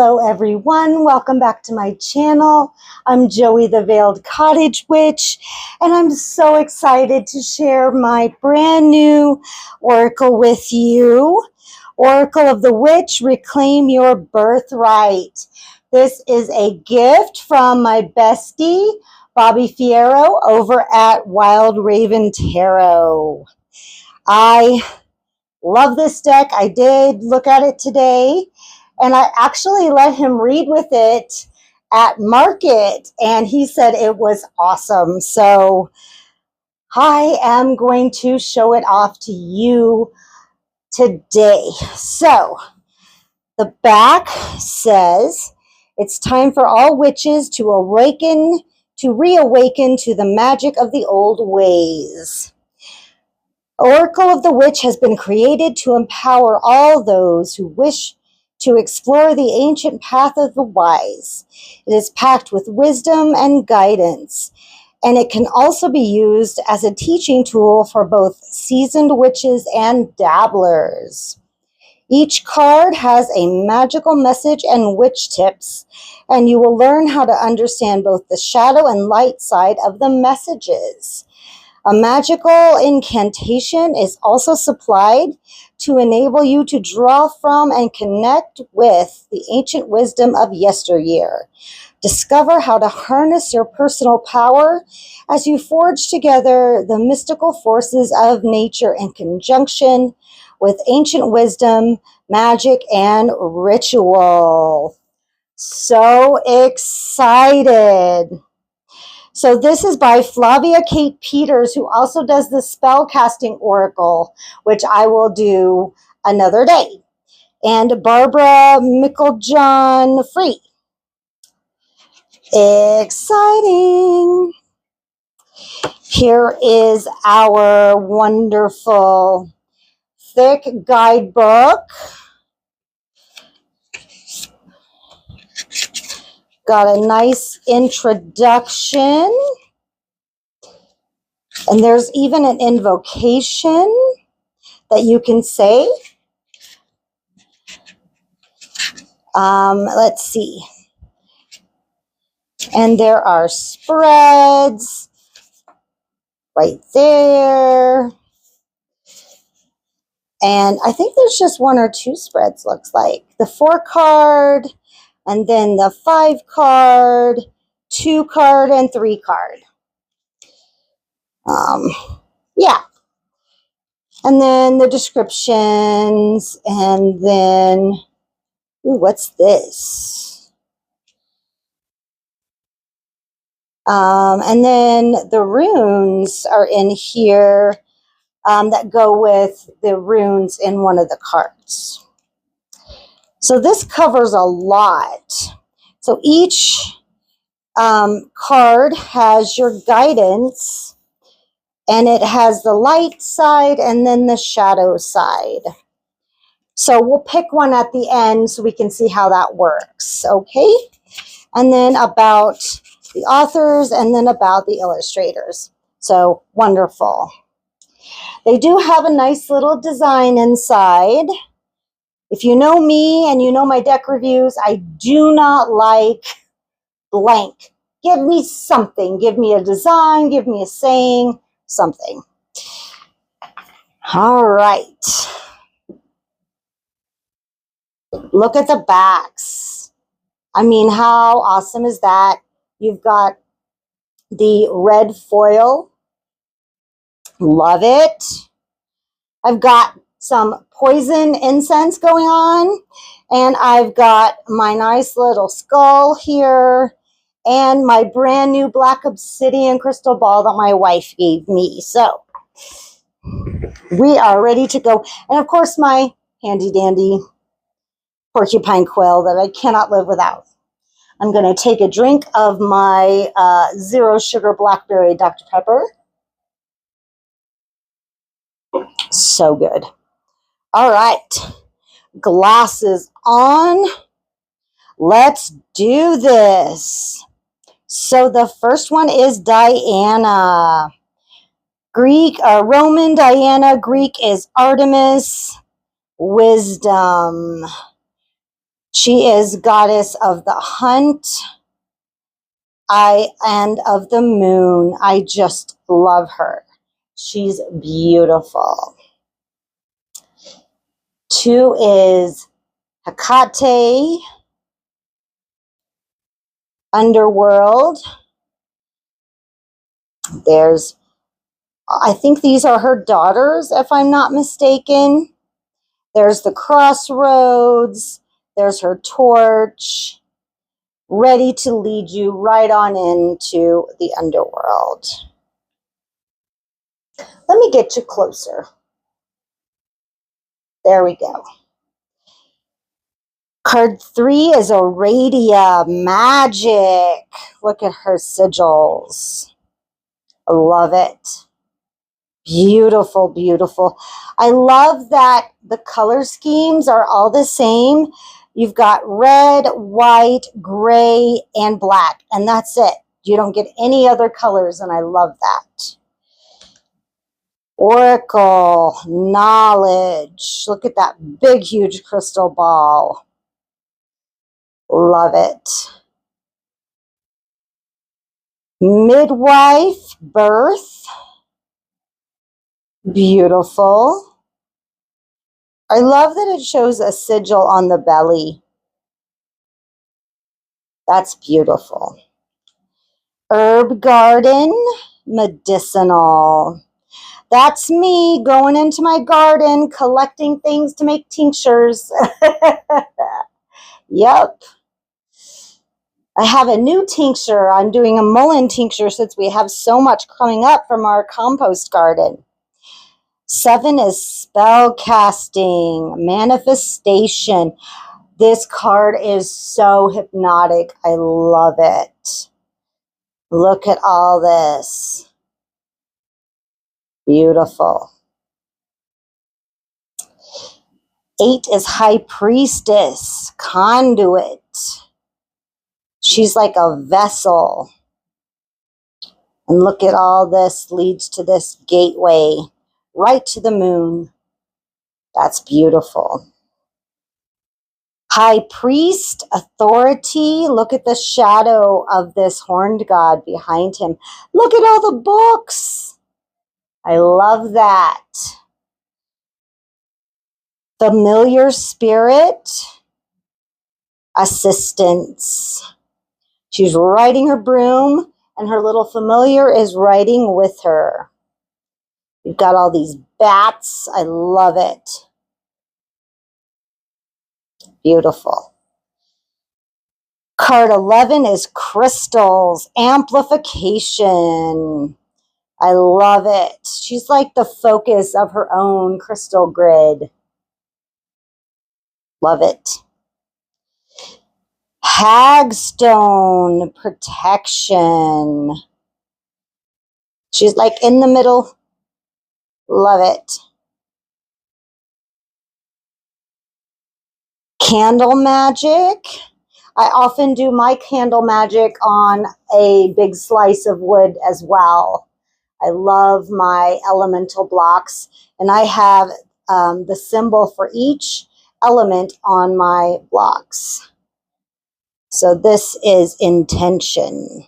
Hello everyone, welcome back to my channel. I'm Joey the Veiled Cottage Witch, and I'm so excited to share my brand new oracle with you. Oracle of the Witch, Reclaim Your Birthright. This is a gift from my bestie, Bobby Fierro, over at Wild Raven Tarot. I love this deck. I did look at it today, and I actually let him read with it at market, and he said it was awesome. So I am going to show it off to you today. So the back says, it's time for all witches to reawaken to the magic of the old ways. Oracle of the Witch has been created to empower all those who wish to explore the ancient path of the wise. It is packed with wisdom and guidance, and it can also be used as a teaching tool for both seasoned witches and dabblers. Each card has a magical message and witch tips, and you will learn how to understand both the shadow and light side of the messages. A magical incantation is also supplied to enable you to draw from and connect with the ancient wisdom of yesteryear. Discover how to harness your personal power as you forge together the mystical forces of nature in conjunction with ancient wisdom, magic, and ritual. So excited! So this is by Flavia Kate Peters, who also does the spell casting oracle, which I will do another day. And Barbara Meiklejohn-Free. Exciting. Here is our wonderful thick guidebook. Got a nice introduction. And there's even an invocation that you can say. Let's see. And there are spreads right there. And I think there's just one or two spreads, looks like. The 4 card, and then the 5 card, 2 card, and 3 card. Yeah. And then the descriptions, and then, ooh, what's this? And then the runes are in here that go with the runes in one of the cards. So this covers a lot. So each card has your guidance, and it has the light side and then the shadow side. So we'll pick one at the end so we can see how that works, okay? And then about the authors, and then about the illustrators. So wonderful. They do have a nice little design inside. If you know me and you know my deck reviews, I do not like blank. Give me something. Give me a design. Give me a saying. Something. All right. Look at the backs. I mean, how awesome is that? You've got the red foil. Love it. I've got some poison incense going on, and I've got my nice little skull here, and my brand new black obsidian crystal ball that my wife gave me. So we are ready to go. And of course, my handy dandy porcupine quill that I cannot live without. I'm going to take a drink of my zero sugar blackberry Dr. Pepper. So good. All right. Glasses on. Let's do this. So the first one is Diana. Roman Diana. Greek is Artemis. Wisdom. She is goddess of the hunt and of the moon. I just love her. She's beautiful. 2 is Hecate, underworld. I think these are her daughters, if I'm not mistaken. There's the crossroads. There's her torch, ready to lead you right on into the underworld. Let me get you closer. There we go. Card 3 is Aradia, magic. Look at her sigils. I love it. Beautiful, beautiful. I love that the color schemes are all the same. You've got red, white, gray, and black, and that's it. You don't get any other colors, and I love that. Oracle, knowledge. Look at that big, huge crystal ball. Love it. Midwife, birth. Beautiful. I love that it shows a sigil on the belly. That's beautiful. Herb garden, medicinal. That's me going into my garden, collecting things to make tinctures. Yep. I have a new tincture. I'm doing a mullein tincture since we have so much coming up from our compost garden. 7 is spell casting, manifestation. This card is so hypnotic. I love it. Look at all this. Beautiful. 8 is high priestess, conduit. She's like a vessel. And look at all this leads to this gateway right to the moon. That's beautiful. High priest, authority. Look at the shadow of this horned god behind him. Look at all the books. I love that. Familiar spirit, assistance. She's riding her broom, and her little familiar is riding with her. You've got all these bats. I love it. Beautiful. Card 11 is crystals, amplification. I love it. She's like the focus of her own crystal grid. Love it. Hagstone, protection. She's like in the middle. Love it. Candle magic. I often do my candle magic on a big slice of wood as well. I love my elemental blocks, and I have the symbol for each element on my blocks. So this is intention.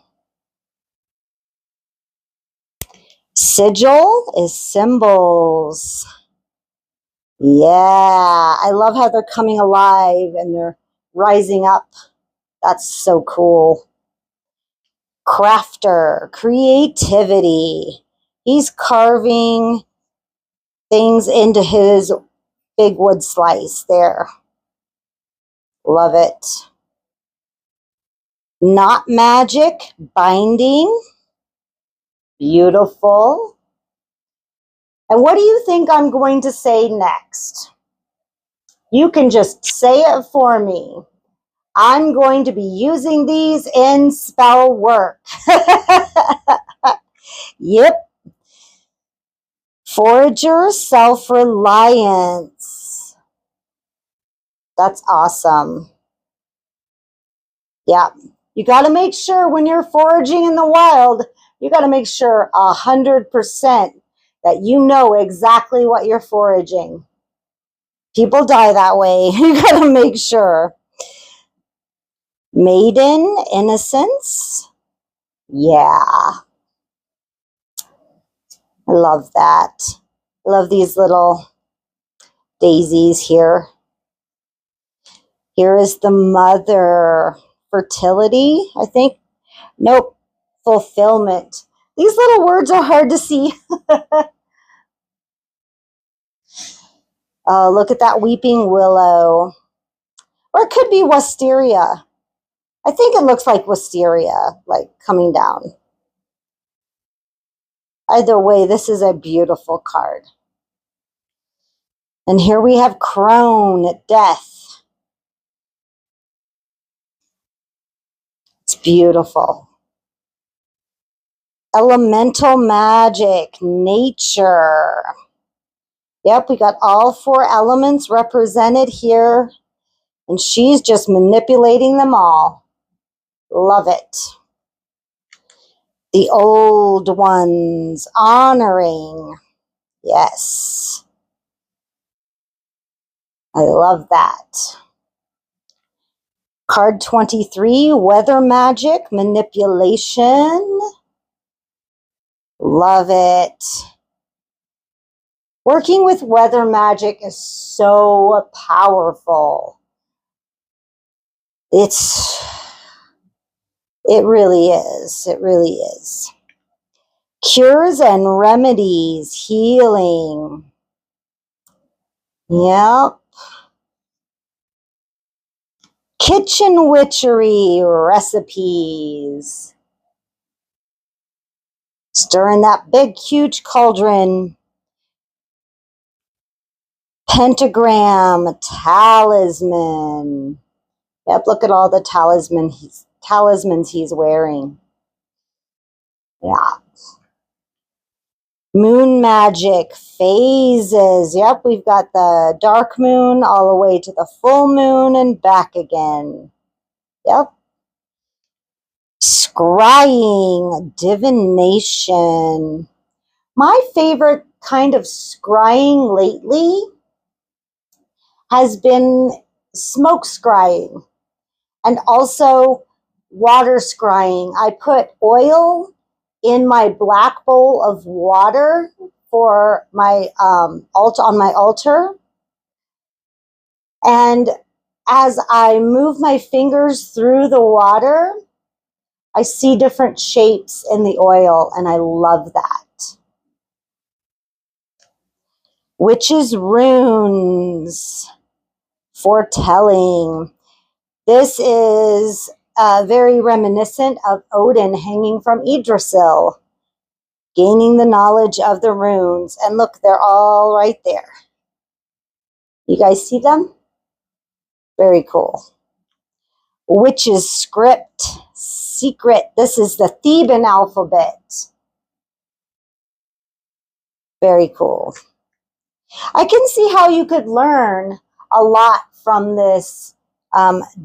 Sigil is symbols. Yeah, I love how they're coming alive and they're rising up. That's so cool. Crafter, creativity. He's carving things into his big wood slice there. Love it. Not magic, binding. Beautiful. And what do you think I'm going to say next? You can just say it for me. I'm going to be using these in spell work. Yep. Forager, self-reliance. That's awesome. Yeah. You got to make sure when you're foraging in the wild, you got to make sure 100% that you know exactly what you're foraging. People die that way. You got to make sure. Maiden innocence. Yeah, I love that. I love these little daisies here. Here is the mother. Fertility, I think. Nope. Fulfillment. These little words are hard to see. Oh, look at that weeping willow. Or it could be wisteria. I think it looks like wisteria, like coming down. Either way, this is a beautiful card. And here we have crone, death. It's beautiful. Elemental magic, nature. Yep, we got all 4 elements represented here. And she's just manipulating them all. Love it. The old ones, honoring. Yes. I love that. Card 23, weather magic, manipulation. Love it. Working with weather magic is so powerful. It really is. It really is. Cures and remedies, healing. Yep. Kitchen witchery, recipes. Stirring that big, huge cauldron. Pentagram, talisman. Yep, look at all the talismans he's wearing. Yeah. Moon magic, phases. Yep, we've got the dark moon all the way to the full moon and back again. Yep. Scrying, divination. My favorite kind of scrying lately has been smoke scrying and also water scrying. I put oil in my black bowl of water for my on my altar, and as I move my fingers through the water, I see different shapes in the oil, and I love that. Witch's runes, foretelling. This is very reminiscent of Odin hanging from Yggdrasil, gaining the knowledge of the runes. And look, they're all right there. You guys see them? Very cool. Witch's script, secret. This is the Theban alphabet. Very cool. I can see how you could learn a lot from this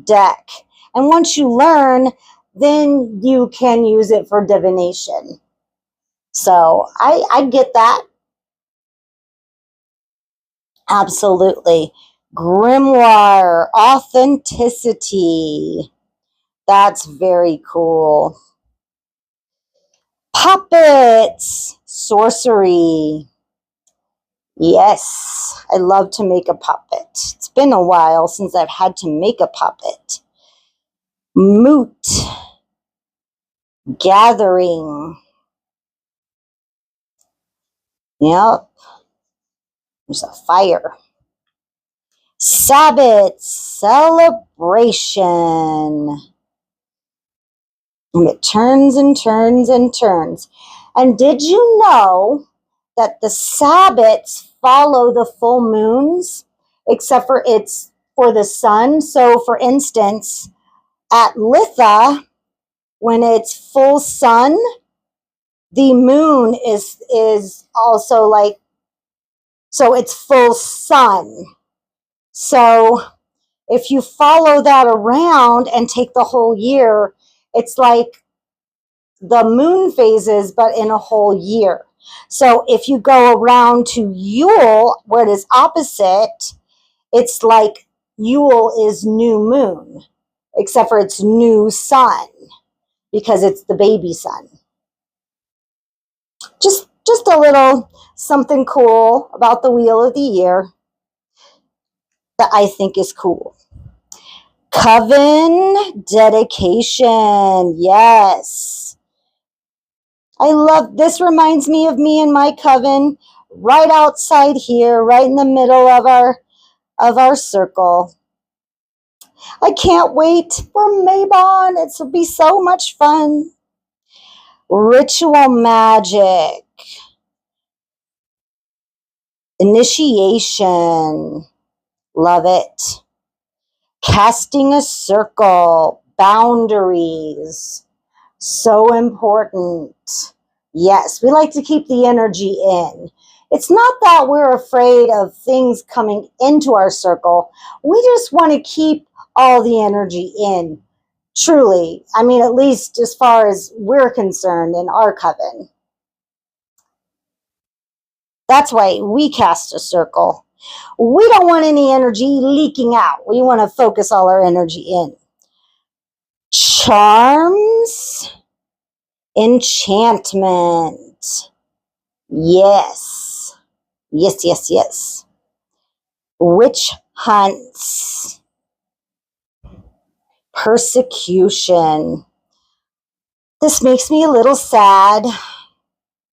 deck. And once you learn, then you can use it for divination. So I get that. Absolutely. Grimoire, authenticity. That's very cool. Puppets, sorcery. Yes, I love to make a puppet. It's been a while since I've had to make a puppet. Moot, gathering. Yep, there's a fire. Sabbath, celebration. And it turns and turns and turns. And did you know that the Sabbats follow the full moons, except for it's for the sun? So, for instance, at Litha, when it's full sun, the moon is also like, so it's full sun. So if you follow that around and take the whole year, it's like the moon phases, but in a whole year. So if you go around to Yule, where it is opposite, it's like Yule is new moon, except for its new sun, because it's the baby sun. Just a little something cool about the wheel of the year that I think is cool. Coven dedication. Yes. I love this. Reminds me of me and my coven right outside here, right in the middle of our circle. I can't wait for Maybon. It'll be so much fun. Ritual magic. Initiation. Love it. Casting a circle. Boundaries. So important. Yes, we like to keep the energy in. It's not that we're afraid of things coming into our circle. We just want to keep all the energy in. Truly. I mean, at least as far as we're concerned in our coven. That's why we cast a circle. We don't want any energy leaking out. We want to focus all our energy in. Charms. Enchantment. Yes. Yes, yes, yes. Witch hunts. Persecution. This makes me a little sad.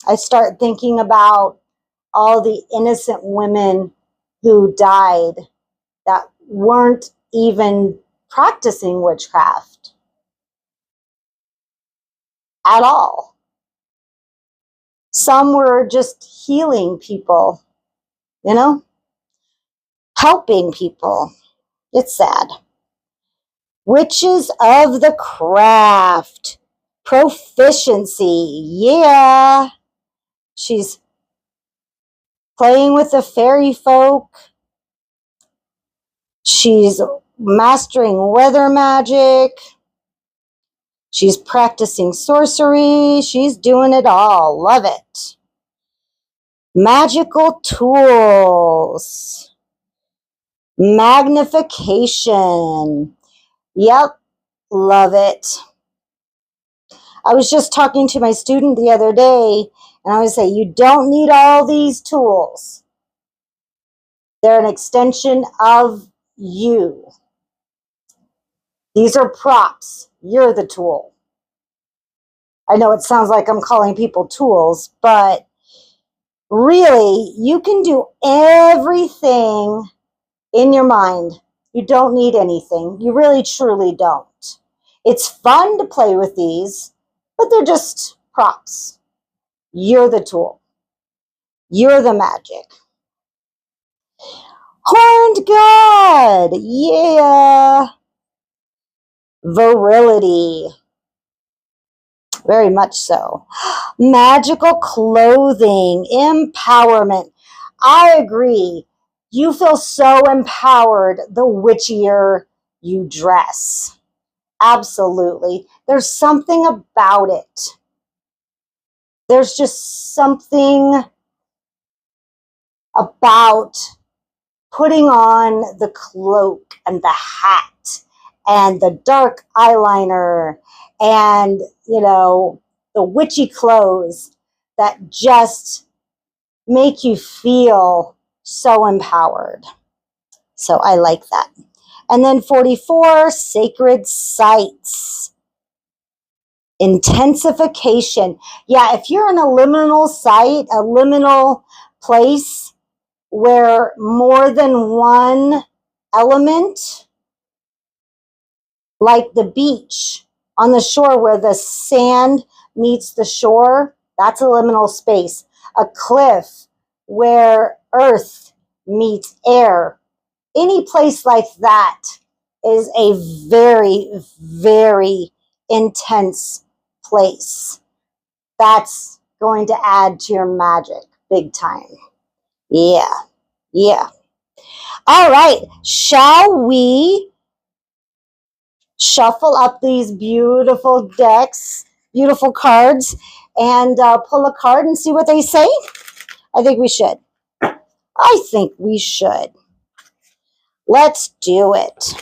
I start thinking about all the innocent women who died that weren't even practicing witchcraft at all. Some were just healing people, you know, helping people. It's sad. Witches of the craft. Proficiency. Yeah. She's playing with the fairy folk. She's mastering weather magic. She's practicing sorcery. She's doing it all. Love it. Magical tools. Magnification. Yep. Love it. I was just talking to my student the other day, and I would say, you don't need all these tools. They're an extension of you. These are props. You're the tool. I know it sounds like I'm calling people tools, but really, you can do everything in your mind. You don't need anything. You really, truly don't. It's fun to play with these, but they're just props. You're the tool. You're the magic. Horned God. Yeah. Virility. Very much so. Magical clothing. Empowerment. I agree. You feel so empowered the witchier you dress. Absolutely. There's something about it. There's just something about putting on the cloak and the hat and the dark eyeliner and, you know, the witchy clothes that just make you feel so empowered. So I like that. And then 44, sacred sites. Intensification. Yeah, if you're in a liminal site, a liminal place where more than one element, like the beach on the shore where the sand meets the shore, that's a liminal space. A cliff where earth meets air. Any place like that is a very, very intense place. That's going to add to your magic big time. Yeah. Yeah. All right. Shall we shuffle up these beautiful decks, beautiful cards, and pull a card and see what they say? I think we should. I think we should. Let's do it.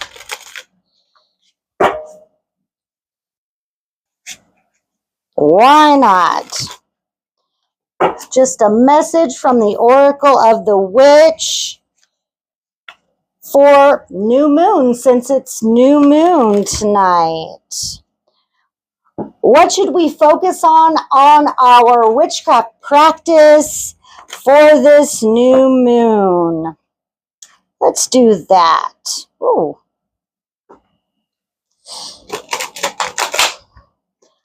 Why not? It's just a message from the Oracle of the Witch for new moon, since it's new moon tonight. What should we focus on our witchcraft practice for this new moon? Let's do that. Ooh.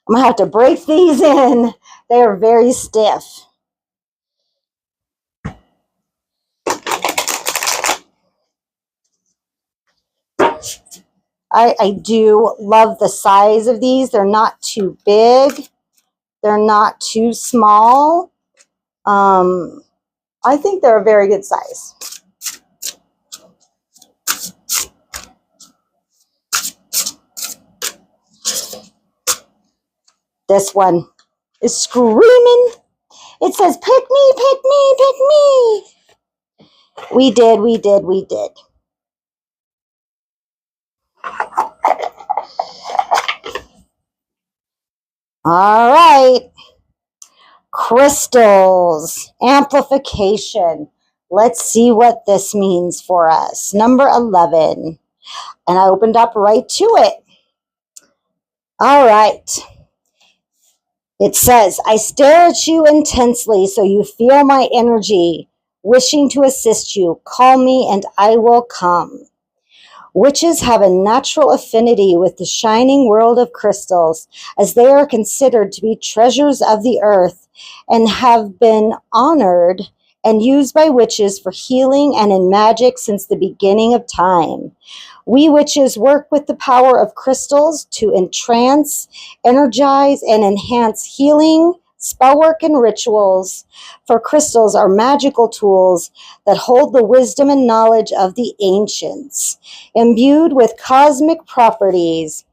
I'm gonna have to break these in. They are very stiff. I do love the size of these. They're not too big. They're not too small. I think they're a very good size. This one is screaming. It says, pick me, pick me, pick me. We did. All right. Crystals, amplification. Let's see what this means for us. Number 11. And I opened up right to it. All right. It says, I stare at you intensely so you feel my energy, wishing to assist you. Call me and I will come. Witches have a natural affinity with the shining world of crystals, as they are considered to be treasures of the earth and have been honored and used by witches for healing and in magic since the beginning of time. We witches work with the power of crystals to entrance, energize, and enhance healing, spellwork, and rituals. For crystals are magical tools that hold the wisdom and knowledge of the ancients. Imbued with cosmic properties,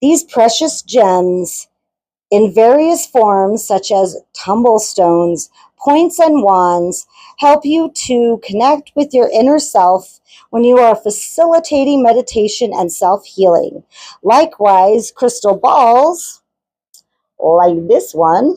these precious gems, in various forms such as tumblestones, points, and wands, help you to connect with your inner self when you are facilitating meditation and self-healing. Likewise, crystal balls, like this one,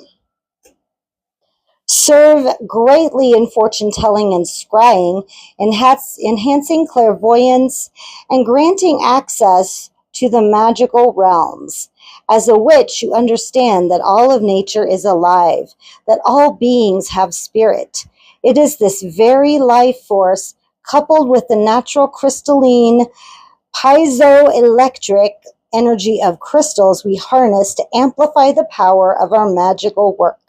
serve greatly in fortune telling and scrying, enhancing clairvoyance and granting access to the magical realms. As a witch, you understand that all of nature is alive, that all beings have spirit. It is this very life force, coupled with the natural crystalline piezoelectric energy of crystals, we harness to amplify the power of our magical work.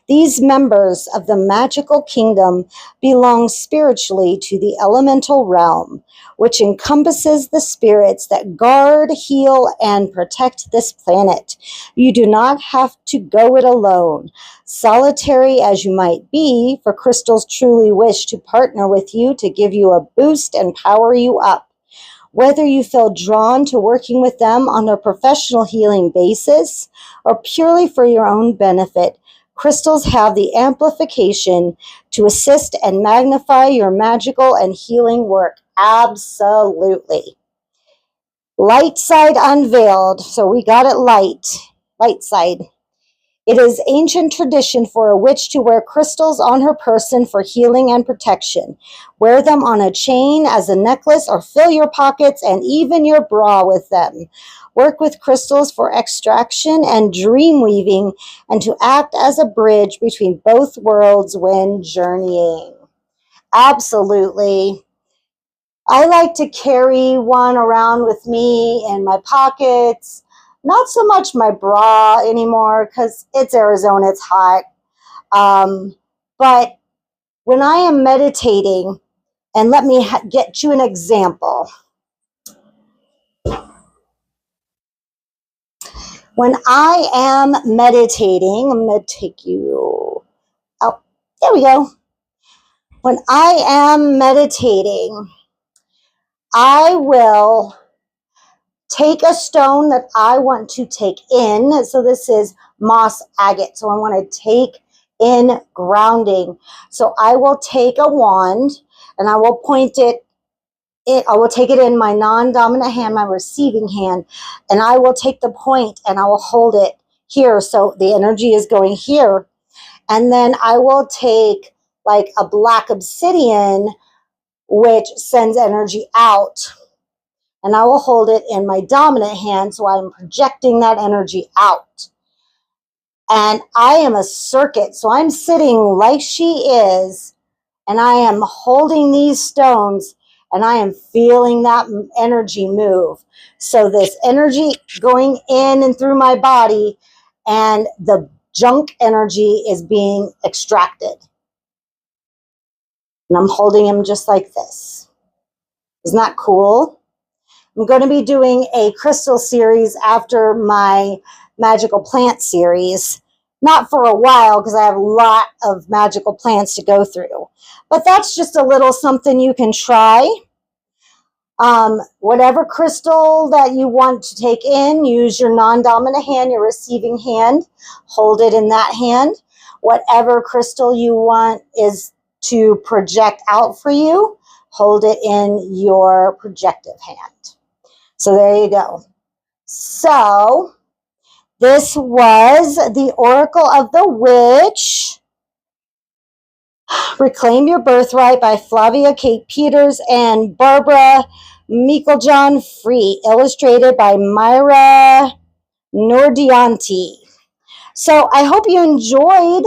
These members of the magical kingdom belong spiritually to the elemental realm, which encompasses the spirits that guard, heal, and protect this planet. You do not have to go it alone. Solitary as you might be, for crystals truly wish to partner with you to give you a boost and power you up. Whether you feel drawn to working with them on a professional healing basis or purely for your own benefit, crystals have the amplification to assist and magnify your magical and healing work. Absolutely. Light side unveiled. So we got it light side. It is ancient tradition for a witch to wear crystals on her person for healing and protection. Wear them on a chain, as a necklace, or fill your pockets and even your bra with them. Work with crystals for extraction and dream weaving, and to act as a bridge between both worlds when journeying. Absolutely. I like to carry one around with me in my pockets. Not so much my bra anymore because it's Arizona, it's hot. But when I am meditating, and let me get you an example. When I am meditating, I'm going to take you out. There we go. When I am meditating, I will take a stone that I want to take in. So this is moss agate. So I want to take in grounding. So I will take a wand and I will point it. I will take it in my non-dominant hand, my receiving hand, and I will take the point and I will hold it here. So the energy is going here. And then I will take like a black obsidian, which sends energy out. And I will hold it in my dominant hand, so I'm projecting that energy out. And I am a circuit, so I'm sitting like she is, and I am holding these stones, and I am feeling that energy move. So this energy going in and through my body, and the junk energy is being extracted. And I'm holding him just like this. Isn't that cool? I'm going to be doing a crystal series after my magical plant series. Not for a while, because I have a lot of magical plants to go through. But that's just a little something you can try. Whatever crystal that you want to take in, use your non-dominant hand, your receiving hand. Hold it in that hand. Whatever crystal you want is to project out for you, hold it in your projective hand. So there you go. So this was the Oracle of the Witch. Reclaim Your Birthright by Flavia, Kate Peters, and Barbara Meiklejohn-Free. Illustrated by Myra Nordianti. So I hope you enjoyed.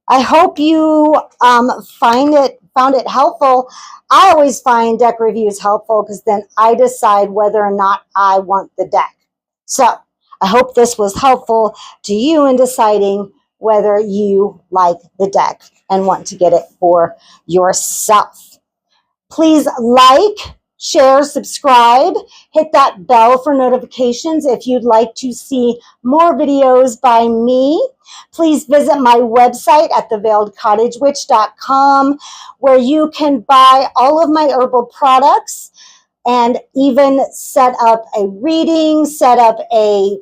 I hope you found it helpful. I always find deck reviews helpful because then I decide whether or not I want the deck. So I hope this was helpful to you in deciding whether you like the deck and want to get it for yourself. Please like, share, subscribe, hit that bell for notifications if you'd like to see more videos by me. Please visit my website at theveiledcottagewitch.com, where you can buy all of my herbal products and even set up a reading, set up a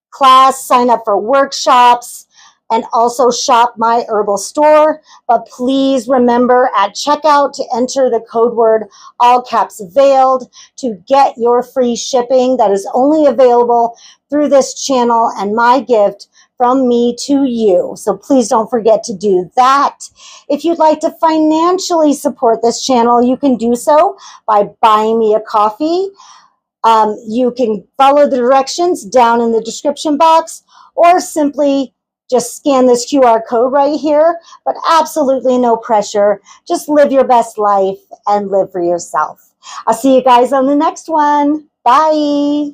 class, sign up for workshops, and also shop my herbal store. But please remember at checkout to enter the code word all caps veiled to get your free shipping that is only available through this channel and my gift from me to you. So please don't forget to do that. If you'd like to financially support this channel, you can do so by buying me a coffee. You can follow the directions down in the description box, or simply just scan this QR code right here, but absolutely no pressure. Just live your best life and live for yourself. I'll see you guys on the next one. Bye.